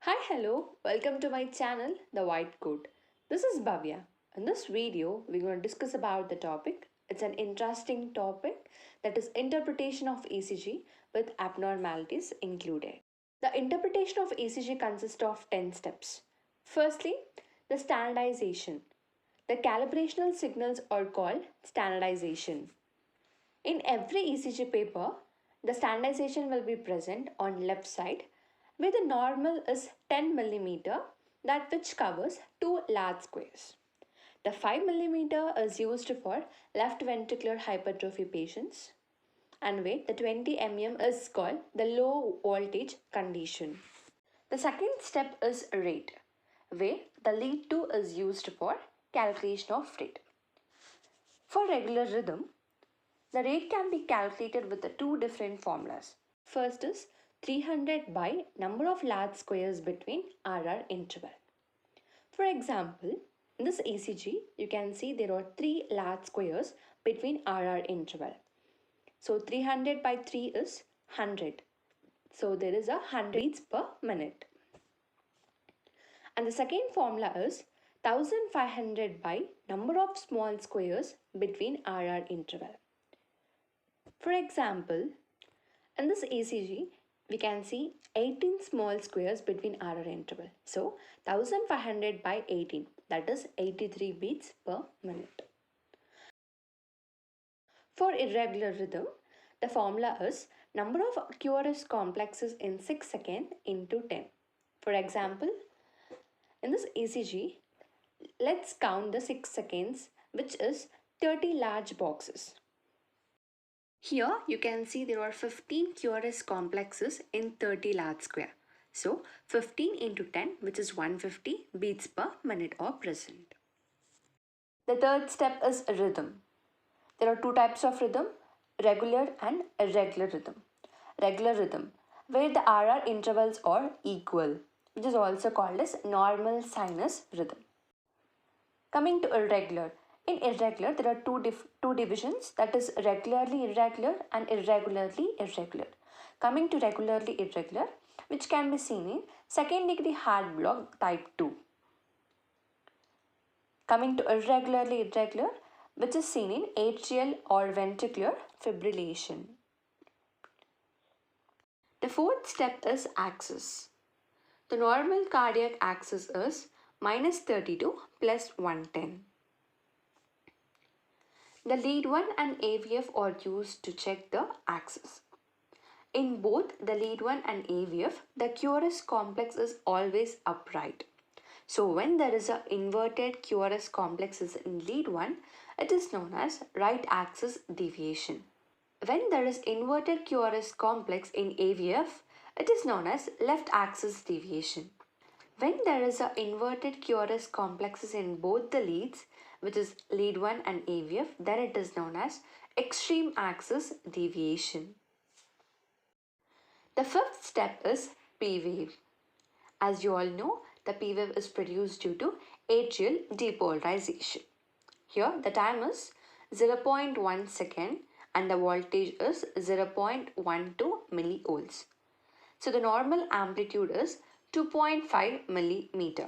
Hi, hello, welcome to my channel, The White Coat. This is Bhavya. In this video, we're going to discuss about the topic. It's an interesting topic that is interpretation of ECG with abnormalities included. The interpretation of ECG consists of 10 steps. Firstly, the standardization. The calibrational signals are called standardization. In every ECG paper, the standardization will be present on left side where the normal is 10 mm, that which covers two large squares. The 5 mm is used for left ventricular hypertrophy patients, and where the 20 mm is called the low voltage condition. The second step is rate, where the lead 2 is used for calculation of rate. For regular rhythm, the rate can be calculated with the two different formulas. First is 300 by number of large squares between RR interval. For example, in this ECG, you can see there are 3 large squares between RR interval. So 300 by 3 is 100. So there is 100 beats per minute. And the second formula is 1500 by number of small squares between RR interval. For example, in this ECG, we can see 18 small squares between RR interval. So 1500 by 18, that is 83 beats per minute. For irregular rhythm, the formula is number of QRS complexes in 6 seconds into 10. For example, in this ECG, let's count the 6 seconds, which is 30 large boxes. Here you can see there are 15 QRS complexes in 30 large square. So 15 into 10, which is 150 beats per minute are present. The third step is rhythm. There are two types of rhythm, regular and irregular rhythm. Regular rhythm, where the RR intervals are equal, which is also called as normal sinus rhythm. Coming to irregular. In irregular, there are two divisions, that is regularly irregular and irregularly irregular. Coming to regularly irregular, which can be seen in second degree heart block type 2. Coming to irregularly irregular, which is seen in atrial or ventricular fibrillation. The fourth step is axis. The normal cardiac axis is minus 32 plus 110. The lead 1 and AVF are used to check the axis. In both the lead 1 and AVF, the QRS complex is always upright. So when there is an inverted QRS complexes in lead 1, it is known as right axis deviation. When there is inverted QRS complex in AVF, it is known as left axis deviation. When there is an inverted QRS complexes in both the leads, which is lead 1 and AVF, then it is known as extreme axis deviation. The fifth step is Pwave. As you all know, the Pwave is produced due to atrial depolarization. Here the time is 0.1 second and the voltage is 0.12 millivolts. So the normal amplitude is 2.5 millimeter.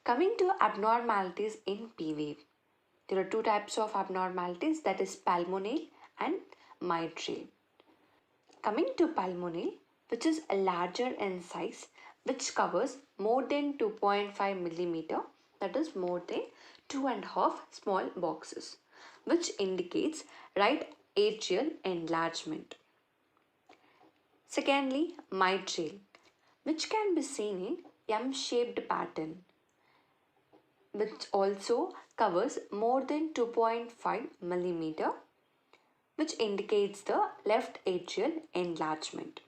Coming to abnormalities in Pwave. There are two types of abnormalities, that is pulmonale and mitral. Coming to pulmonale, which is larger in size, which covers more than 2.5 millimeter, that is more than 2.5 small boxes, which indicates right atrial enlargement. Secondly, mitral, which can be seen in M-shaped pattern, which also covers more than 2.5 millimeter, which indicates the left atrial enlargement.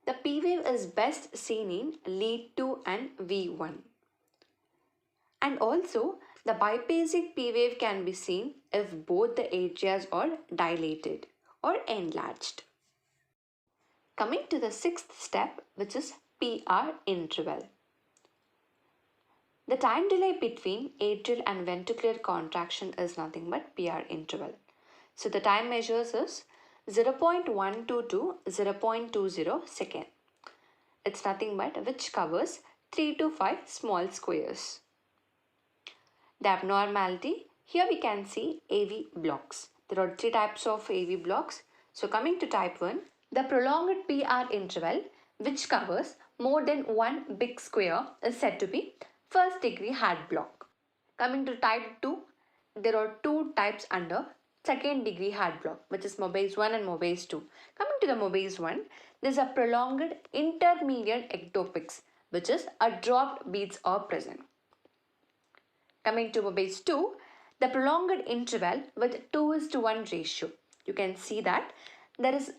The Pwave is best seen in lead 2 and V1. And also the biphasic Pwave can be seen if both the atrias are dilated or enlarged. Coming to the sixth step, which is PR interval. The time delay between atrial and ventricular contraction is nothing but PR interval. So the time measures is 0.12 to 0.20 second. It's nothing but which covers 3 to 5 small squares. The abnormality, here we can see AV blocks. There are 3 types of AV blocks. So coming to type 1, the prolonged PR interval which covers more than one big square is said to be first degree heart block. Coming to type 2, there are 2 types under second degree heart block, which is Mobase 1 and Mobase 2. Coming to the Mobase 1, there is a prolonged intermediate ectopics, which is a dropped beats are present. Coming to Mobase 2, the prolonged interval with 2:1 ratio. You can see that there is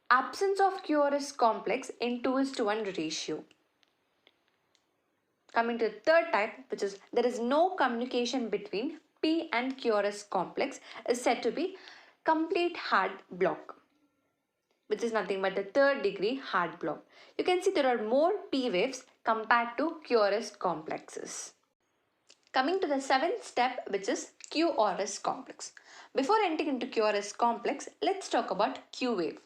absence of QRS complex in 2:1 ratio. Coming to the third type, which is there is no communication between P and QRS complex, is said to be complete heart block, which is nothing but the third degree heart block. You can see there are more P waves compared to QRS complexes. Coming to the 7th step, which is QRS complex. Before entering into QRS complex, let's talk about Q wave.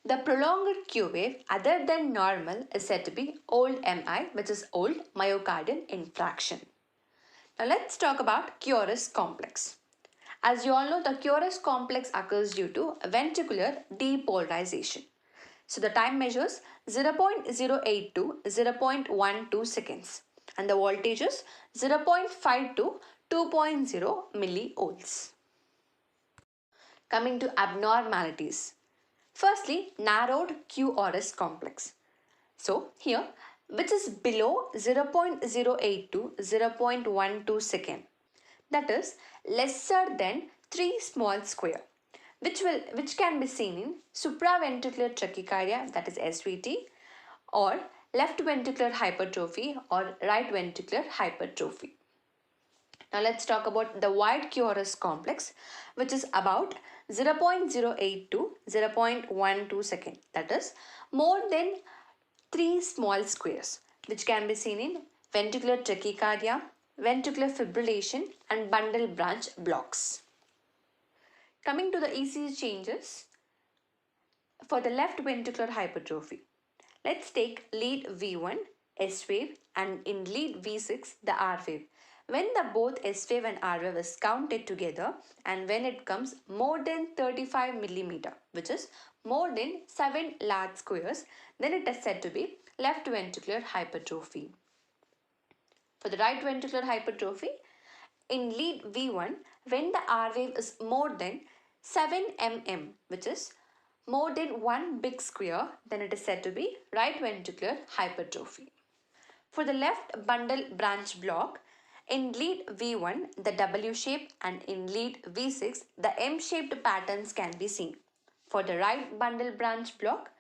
The prolonged Q wave other than normal is said to be old MI, which is old myocardial infarction. Now let's talk about QRS complex. As you all know, the QRS complex occurs due to ventricular depolarization. So the time measures 0.08 to 0.12 seconds and the voltage is 0.5 to 2.0 millivolts. Coming to abnormalities. Firstly, narrowed QRS complex. So here, which is below 0.08 to 0.12 second. That is lesser than 3 small square, which can be seen in supraventricular tachycardia, that is SVT, or left ventricular hypertrophy or right ventricular hypertrophy. Now let's talk about the wide QRS complex, which is about 0.08 to 0.12 second. That is more than 3 small squares, which can be seen in ventricular tachycardia, ventricular fibrillation and bundle branch blocks. Coming to the ECG changes for the left ventricular hypertrophy. Let's take lead V1, S wave, and in lead V6, the R wave. When the both S wave and R wave is counted together and when it comes more than 35 millimeter, which is more than 7 large squares, then it is said to be left ventricular hypertrophy. For the right ventricular hypertrophy, in lead V1, when the R wave is more than 7 mm, which is more than one big square, then it is said to be right ventricular hypertrophy. For the left bundle branch block, in lead V1, the W shape and in lead V6, the M-shaped patterns can be seen. For the right bundle branch block,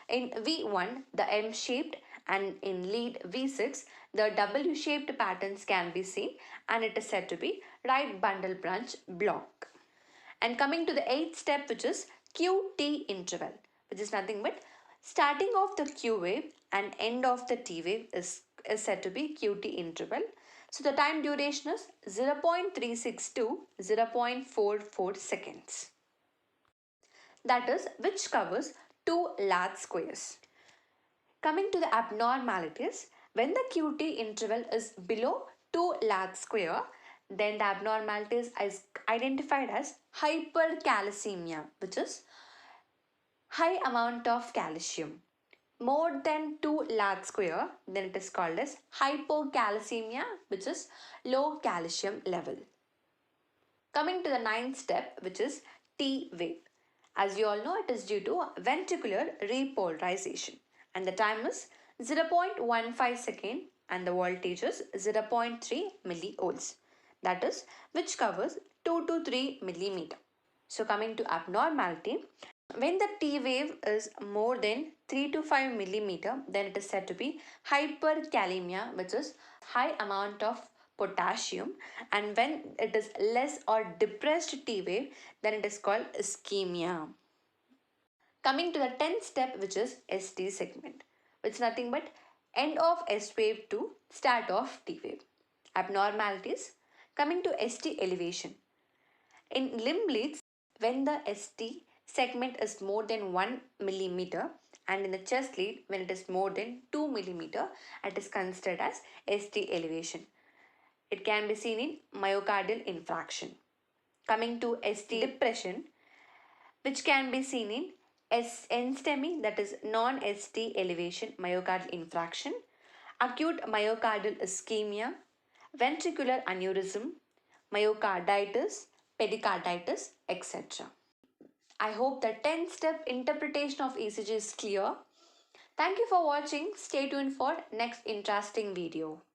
in V1, the M-shaped and in lead V6, the W-shaped patterns can be seen and it is said to be right bundle branch block. And coming to the 8th step, which is QT interval, which is nothing but starting of the Q wave and end of the T wave is said to be QT interval. So the time duration is 0.36 to 0.44 seconds. That is which covers 2 large squares. Coming to the abnormalities, when the QT interval is below 2 large square, then the abnormalities is identified as hypercalcemia, which is high amount of calcium. More than 2 large square, then it is called as hypocalcemia, which is low calcium level. Coming to the 9th step, which is T wave. As you all know, it is due to ventricular repolarization and the time is 0.15 second and the voltage is 0.3 millivolts. That is which covers 2 to 3 millimeter. So coming to abnormality, when the T wave is more than 3 to 5 millimeter, then it is said to be hyperkalemia, which is high amount of potassium, and when it is less or depressed T wave, then it is called ischemia. Coming to the 10th step, which is ST segment, which is nothing but end of S wave to start of T wave. Abnormalities. Coming to ST elevation. In limb leads, when the ST segment is more than 1 millimeter And in the chest lead, when it is more than 2 millimeter, it is considered as ST elevation. It can be seen in myocardial infarction. Coming to ST depression, which can be seen in NSTEMI, that is non-ST elevation myocardial infarction, acute myocardial ischemia, ventricular aneurysm, myocarditis, pericarditis, etc. I hope the 10-step interpretation of ECG is clear. Thank you for watching. Stay tuned for next interesting video.